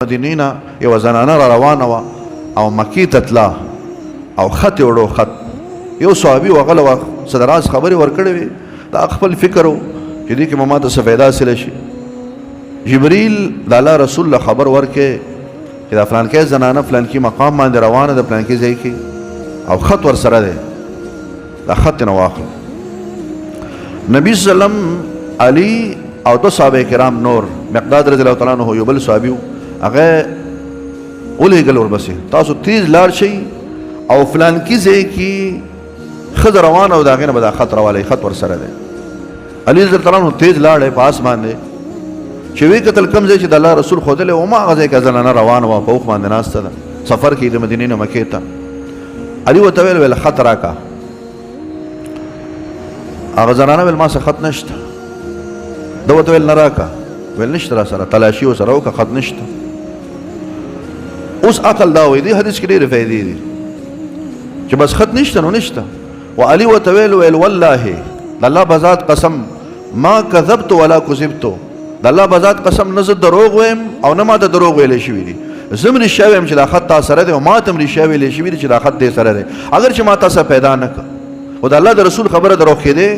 مدینینا یو زنانه را روانه وه او مکې ته تله او خط یې وړو خط یو صحابي وغلی وه څه د راز خبرې ورکړې وې دا خپل فکر و چې دې کې به ما ته څه فایده حاصله شي. جبریل د الله رسول له خبر ورکې چې دا فلانکۍ زنانه فلانکي مقام باندې روانه ده فلانکي ځای کې او خط ورسره دی دا خط یې نه واخله. نبي صلی الله علیه وسلم علي او دو صحابه کرام نور مقداد رضی الله تعالی عنہ یو بل صحابي هغه ولېږل ورپسې تاسو تیز لاړ شئ او فلانکي ځای کې ښځه روانه او د هغې نه به دا خط راوالی خط ورسره دی. علي رضی الله عنه تیز لاړی په آس باندې چې ویې کتل کوم ځای چې د الله رسول ښودلی و هماغه ځای کې زنانه روانه وه په اوښ باندې ناسته ده سفر کې د مدینې نه مکې ته. علي ورته ویل خط راکړه. هغه زنانه ویل ما څه خط نشته. ده ورته ویل نه راکړه. ویل نشته را سره تلاشي ورسره وکړه خط نشته. اوس عقل دا وایي دې حدیث کې ډېرې فایدې دي چې بس خط نشته نو نشته. و علي ورته ویل والله د الله په ذات قسم ما کذبت ولا کذبت د الله په ذات قسم نه زه دروغ وایم او نه ما ته دروغ ویلی شوي دي. زه هم رښتیا وایم چې دا خط تا سره دی او ما ته هم رښتیا ویلی شوي دي چې دا خط دې سره دی اگر چې ما تاسو پیدا نه کړه خو د الله د رسول خبره دروغېدې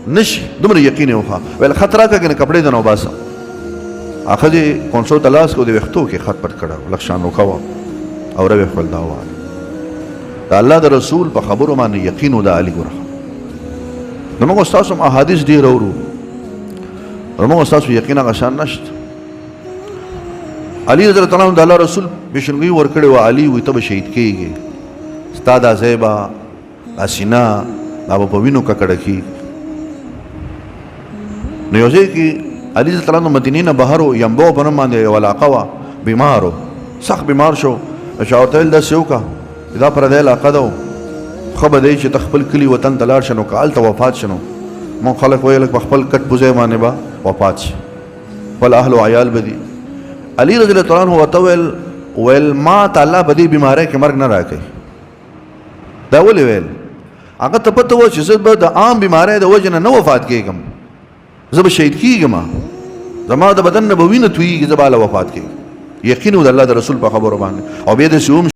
نشي دومره یقین یې وښه. ویل خط راکړه که نه کپړې د نه وباسم. هغه ښځې کونسو ته لاس کړو د ویښتو کې خط پټ کړه لږ شان وکوه او رویې خپل دا ووایه د الله د رسول په خبرو باندې یقین و د علي ګوره. نو موږ ستاسو هم احادیث ډېر اورو موږ ستاسو یقین هغه شان نشته. علي رضی الله عنه د الله رسول پیشنګوي ورکړې وه علي وایي ته به شهید کېږې ستا دا ځای به دا سینه دا به په وینو ککړه کېږي. نو یو ځای کې علي رضی الله عنه مدینې نه بهر و یمبو په نوم باندې یو علاقه وه بیمار و سخت بیمار شو. چا ورته ویل داسې وکړه چې دا پردی علاقه ده ښه به دی چې ته خپل کلي وطن ته لاړ شه نو که هلته وفات شه نو مونږ خلک وایي لږ په خپل کټ پوزی باندې به وفات شي خپل اهل و عیال به دي. علي رضی الله عنه ورته ویل ما ته الله په دې بیمارۍ کې مرګ نه راکوي. دا ولې ویل؟ هغه ته پته وه چې زه به د عام بیمارۍ د وجې نه وفات کېږم زه به شهید کېږم زما د بدن نه به وینه تویېږي زه به هله وفات کېږم. یقین و د الله د رسول په خبرو باندې او بیا داسې